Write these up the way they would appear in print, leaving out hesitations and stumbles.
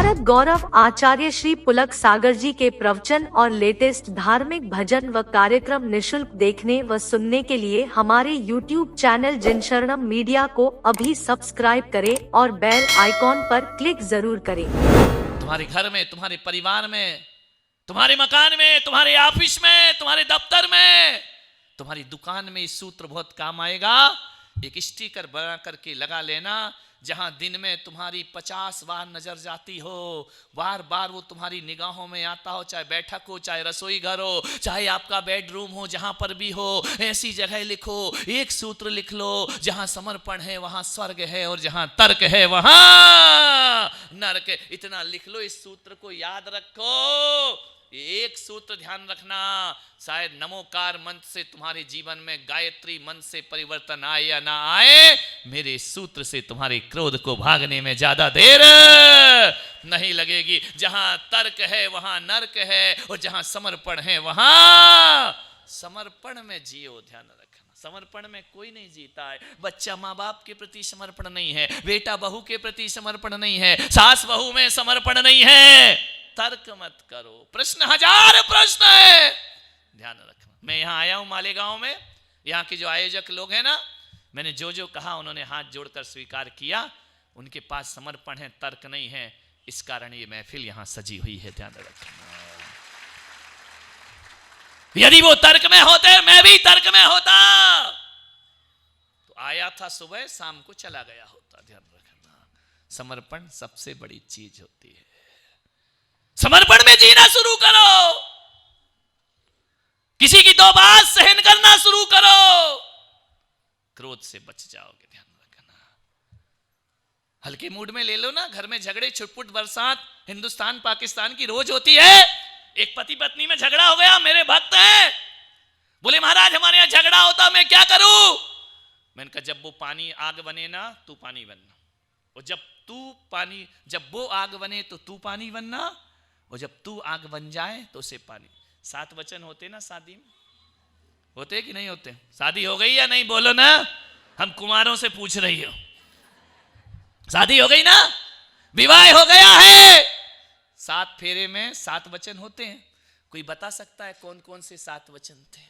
साधक गौरव आचार्य श्री पुलक सागर जी के प्रवचन और लेटेस्ट धार्मिक भजन व कार्यक्रम निशुल्क देखने व सुनने के लिए हमारे YouTube चैनल जिनशरणम मीडिया को अभी सब्सक्राइब करें और बेल आइकॉन पर क्लिक जरूर करें। तुम्हारे घर में, तुम्हारे परिवार में, तुम्हारे मकान में, तुम्हारे ऑफिस में, तुम्हारे दफ्तर में, तुम्हारी दुकान में इस सूत्र बहुत काम आएगा। एक स्टिकर बना करके लगा लेना, जहां दिन में तुम्हारी 50 बार नजर जाती हो, बार बार वो तुम्हारी निगाहों में आता हो, चाहे बैठक हो, चाहे रसोई घर हो, चाहे आपका बेडरूम हो, जहां पर भी हो, ऐसी जगह लिखो। एक सूत्र लिख लो, जहां समर्पण है वहां स्वर्ग है और जहां तर्क है वहां नरक है। इतना लिख लो, इस सूत्र को याद रखो। एक सूत्र ध्यान रखना, शायद नमोकार मंत्र से तुम्हारे जीवन में गायत्री मंत्र से परिवर्तन आए या ना आए, मेरे सूत्र से तुम्हारे क्रोध को भागने में ज्यादा देर नहीं लगेगी। जहां तर्क है वहां नर्क है और जहां समर्पण है वहां समर्पण में जियो। ध्यान रखना, समर्पण में कोई नहीं जीता है। बच्चा माँ बाप के प्रति समर्पण नहीं है, बेटा बहू के प्रति समर्पण नहीं है, सास बहू में समर्पण नहीं है। तर्क मत करो, प्रश्न हजार प्रश्न है, ध्यान रखना। मैं यहां आया हूं मालेगांव में, यहां के जो आयोजक लोग हैं ना, मैंने जो जो कहा उन्होंने हाथ जोड़कर स्वीकार किया। उनके पास समर्पण है, तर्क नहीं है, इस कारण ये महफिल यहां सजी हुई है। ध्यान रखना, यदि वो तर्क में होते, मैं भी तर्क में होता तो आया था सुबह, शाम को चला गया होता। ध्यान रखना, समर्पण सबसे बड़ी चीज होती है। समर्पण में जीना शुरू करो, किसी की दो बात सहन करना शुरू करो, क्रोध से बच जाओगे। ध्यान रखना, हल्के मूड में ले लो ना, घर में झगड़े, छुटपुट, बरसात हिंदुस्तान पाकिस्तान की रोज होती है। एक पति पत्नी में झगड़ा हो गया, मेरे भक्त हैं, बोले महाराज हमारे यहां झगड़ा होता, मैं क्या करूं? मैंने कहा जब वो पानी आग बने ना, तू पानी बनना, और जब वो आग बने तो तू पानी बनना, और जब तू आग बन जाए तो उसे पानी। 7 वचन होते ना शादी में, होते कि नहीं होते? शादी हो गई या नहीं बोलो ना, हम कुमारों से पूछ रही हो। शादी हो गई ना, विवाह हो गया है, 7 फेरे में 7 वचन होते हैं। कोई बता सकता है कौन कौन से 7 वचन थे?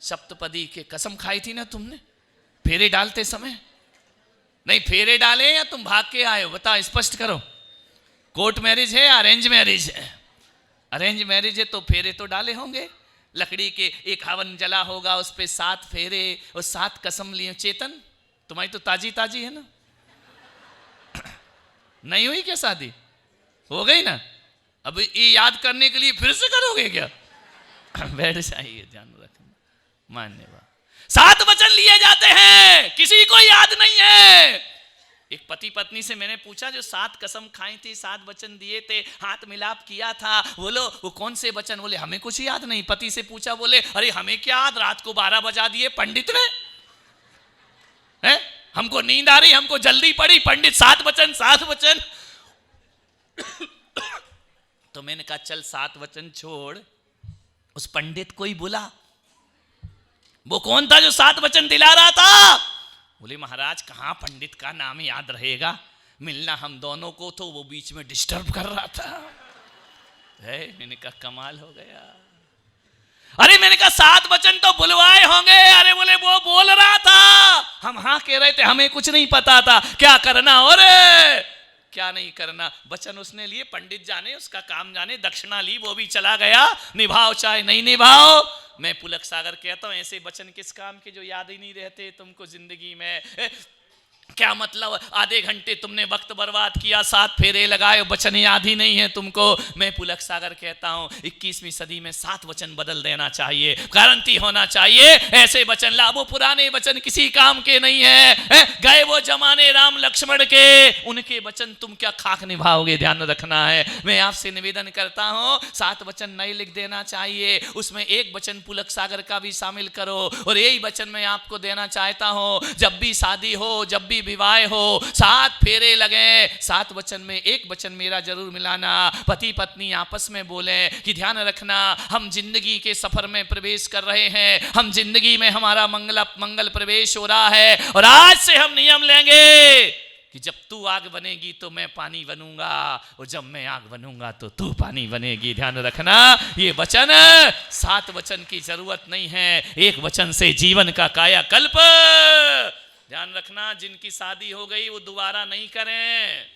सप्तपदी के कसम खाई थी ना तुमने फेरे डालते समय? नहीं, फेरे डाले या तुम भाग के आए हो? बता, स्पष्ट करो। कोर्ट मैरिज है या अरेंज मैरिज है? अरेंज मैरिज है तो फेरे तो डाले होंगे। लकड़ी के एक हवन जला होगा, उस पे 7 फेरे और 7 कसम लिए। चेतन, तुम्हारी तो ताजी ताजी है ना, नहीं हुई क्या शादी? हो गई ना? अब ये याद करने के लिए फिर से करोगे क्या? बैठ जाइए, ध्यान रखना, मान्यवाद। 7 वचन लिए जाते हैं, किसी को याद नहीं है। एक पति पत्नी से मैंने पूछा, जो 7 कसम खाई थी, 7 वचन दिए थे, हाथ मिलाप किया था, बोलो वो कौन से वचन? बोले हमें कुछ याद नहीं। पति से पूछा, बोले अरे हमें क्या याद, रात को 12 बजा दिए पंडित ने, है? हमको नींद आ रही, हमको जल्दी पड़ी, पंडित 7 वचन 7 वचन। तो मैंने कहा चल 7 वचन छोड़, उस पंडित को ही बुला। वो कौन था जो 7 वचन दिला रहा था? बोले महाराज कहां पंडित का नाम याद रहेगा, मिलना हम दोनों को, तो वो बीच में डिस्टर्ब कर रहा था। मैंने कहा कमाल हो गया। अरे मैंने कहा 7 वचन तो बुलवाए होंगे। अरे बोले वो बोल रहा था, हम हाँ कह रहे थे, हमें कुछ नहीं पता था क्या करना और क्या नहीं करना। वचन उसने लिए, पंडित जाने, उसका काम जाने, दक्षिणा ली, वो भी चला गया। निभाओ चाहे नहीं निभाओ। मैं पुलक सागर कहता हूं, ऐसे वचन किस काम के जो याद ही नहीं रहते तुमको जिंदगी में। क्या मतलब, आधे घंटे तुमने वक्त बर्बाद किया, 7 फेरे लगाए, वचन याद ही नहीं है तुमको। मैं पुलक सागर कहता हूं, 21वीं सदी में 7 वचन बदल देना चाहिए, गारंटी होना चाहिए। ऐसे वचन ला, वो पुराने वचन किसी काम के नहीं है। गए वो जमाने राम लक्ष्मण के, उनके वचन तुम क्या खाक निभाओगे? ध्यान रखना है। मैं आपसे निवेदन करता हूं, 7 वचन नए लिख देना चाहिए, उसमें एक वचन पुलक सागर का भी शामिल करो। और यही वचन मैं आपको देना चाहता हूं, जब भी शादी हो, जब भी विवाह हो, 7 फेरे लगे, 7 वचन में एक वचन मेरा जरूर मिलाना। पति पत्नी आपस में बोले कि ध्यान रखना, हम जिंदगी के सफर में प्रवेश कर रहे हैं, हम जिंदगी में हमारा मंगल प्रवेश हो रहा है, और आज से हम नियम लेंगे कि जब तू आग बनेगी तो मैं पानी बनूंगा, और जब मैं आग बनूंगा तो तू पानी बनेगी। ध्यान रखना, ये वचन, 7 वचन की जरूरत नहीं है, एक वचन से जीवन का कायाकल्प। ध्यान रखना, जिनकी शादी हो गई वो दोबारा नहीं करें,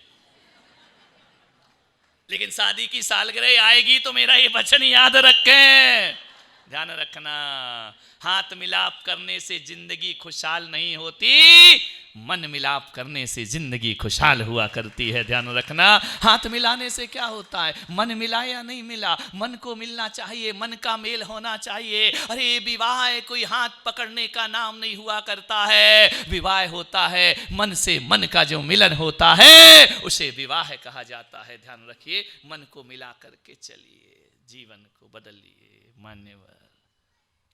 लेकिन शादी की सालगिरह आएगी तो मेरा ये वचन याद रखें। ध्यान रखना, हाथ मिलाप करने से जिंदगी खुशहाल नहीं होती, मन मिलाप करने से जिंदगी खुशहाल हुआ करती है। ध्यान रखना, हाथ मिलाने से क्या होता है, मन मिला या नहीं मिला, मन को मिलना चाहिए, मन का मेल होना चाहिए। अरे विवाह कोई हाथ पकड़ने का नाम नहीं हुआ करता है, विवाह होता है मन से मन का जो मिलन होता है, उसे विवाह कहा जाता है। ध्यान रखिए, मन को मिला करके चलिए, जीवन को बदलिए। मान्यवर,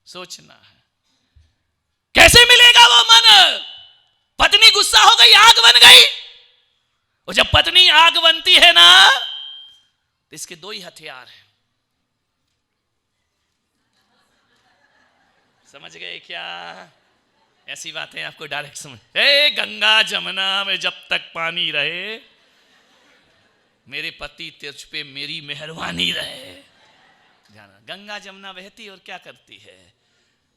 सोचना है कैसे मिलेगा वो मन। पत्नी गुस्सा हो गई, आग बन गई, और जब पत्नी आग बनती है ना तो इसके 2 ही हथियार हैं। समझ गए क्या? ऐसी बातें आपको डायरेक्ट समझ, गंगा जमुना में जब तक पानी रहे, मेरे पति तुझ पे मेरी मेहरबानी रहे। ध्यान, गंगा जमुना बहती और क्या करती है,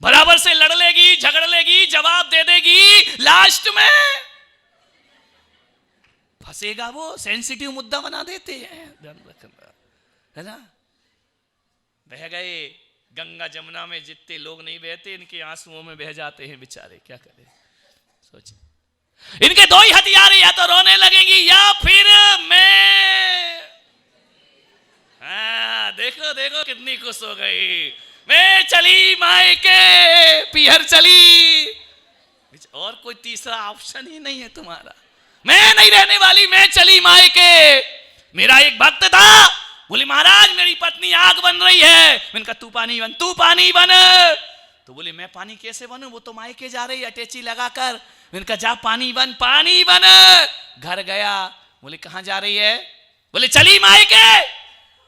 बराबर से लड़ लेगी, झगड़ लेगी, जवाब दे देगी, लास्ट में फंसेगा वो, सेंसिटिव मुद्दा बना देते हैं। ध्यान रखना, है ना। बह गए, गंगा जमुना में जितने लोग नहीं बहते, इनके आंसुओं में बह जाते हैं बेचारे, क्या करें। सोचिए, इनके 2 ही हथियार, या तो रोने लगेंगी या फिर मैं, हाँ देखो देखो कितनी खुश हो गई, मैं चली मायके पिहर चली, और कोई तीसरा ऑप्शन ही नहीं है तुम्हारा, मैं नहीं रहने वाली, मैं चली मायके। मेरा एक भक्त था, बोले महाराज मेरी पत्नी आग बन रही है। मैंने कहा तू पानी बन, तू पानी बन। तो बोले मैं पानी कैसे बनूं, वो तो मायके जा रही है अटैची लगाकर। मैंने कहा जा पानी बन, पानी बन। घर गया, बोले कहां जा रही है, बोले चली मायके।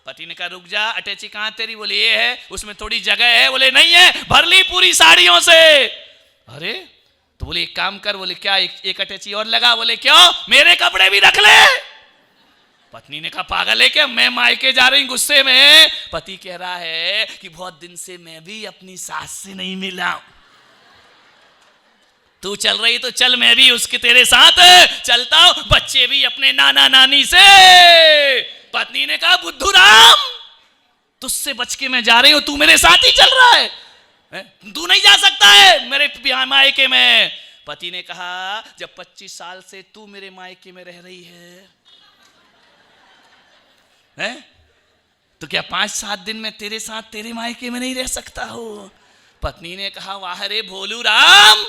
पति ने कहा रुक जा, अटैची कहां तेरी, बोले ये है, उसमें थोड़ी जगह है, बोले नहीं है, भर ली पूरी साड़ियों से। अरे तो बोले एक काम कर, बोले क्या, एक अटैची और लगा, बोले क्यों, मेरे कपड़े भी रख ले। पत्नी ने कहा पागल है क्या, मैं मायके जा रही गुस्से में। पति कह रहा है कि बहुत दिन से मैं भी अपनी सास से नहीं मिला, तू चल रही तो चल, मैं भी उसके तेरे साथ चलता हूं, बच्चे भी अपने नाना नानी से। पत्नी ने कहा बुद्धू राम, तुझसे बच के मैं जा रही हूं, तू मेरे साथ ही चल रहा है, तू नहीं जा सकता है मेरे मायके में। पति ने कहा जब 25 साल से तू मेरे मायके में रह रही है, तो क्या 5-7 दिन में तेरे साथ तेरे मायके में नहीं रह सकता हो। पत्नी ने कहा वाह रे भोलू राम।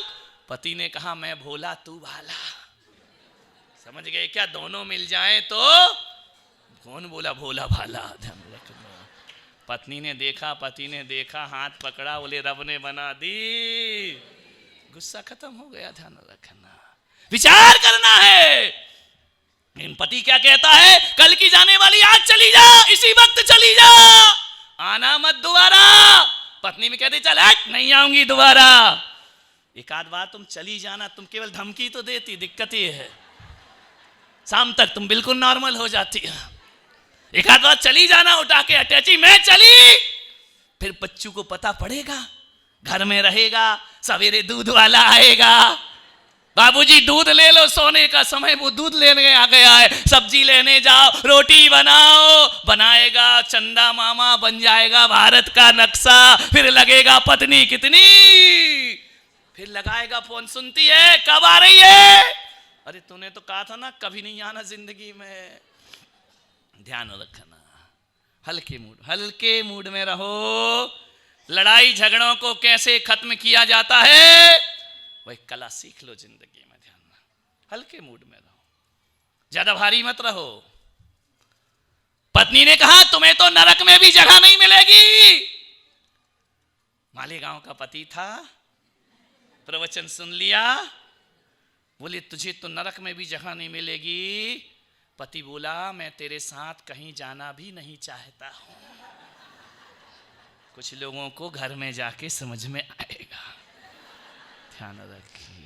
पति ने कहा मैं भोला तू भाला। समझ गए क्या, दोनों मिल जाएं तो कौन बोला भोला भाला। ध्यान रखना। पत्नी ने देखा, पति ने देखा, हाथ पकड़ा, बोले रब ने बना दी, गुस्सा खत्म हो गया। ध्यान रखना, विचार करना है। पति क्या कहता है, कल की जाने वाली आज चली जा, इसी वक्त चली जा, आना मत दोबारा। पत्नी में कहती चल हट, नहीं आऊंगी दोबारा। एक आध बार तुम चली जाना, तुम केवल धमकी तो देती, दिक्कत ये है शाम तक तुम बिल्कुल नॉर्मल हो जाती है। एक आध बार चली जाना, उठा के अटैची मैं चली, फिर बच्चों को पता पड़ेगा, घर में रहेगा, सवेरे दूध वाला आएगा, बाबूजी दूध ले लो, सोने का समय, वो दूध लेने आ गया है, सब्जी लेने जाओ, रोटी बनाओ, बनाएगा चंदा मामा, बन जाएगा भारत का नक्शा। फिर लगेगा पत्नी कितनी, फिर लगाएगा फोन, सुनती है कब आ रही है, अरे तूने तो कहा था ना कभी नहीं आना जिंदगी में। ध्यान रखना, हल्के मूड में रहो। लड़ाई झगड़ों को कैसे खत्म किया जाता है वही कला सीख लो जिंदगी में। ध्यान, हल्के मूड में रहो, ज्यादा भारी मत रहो। पत्नी ने कहा तुम्हें तो नरक में भी जगह नहीं मिलेगी। मालेगांव का पति था, प्रवचन सुन लिया, बोले तुझे तो नरक में भी जगह नहीं मिलेगी। पति बोला मैं तेरे साथ कहीं जाना भी नहीं चाहता हूं। कुछ लोगों को घर में जाके समझ में आएगा। ध्यान रखिए।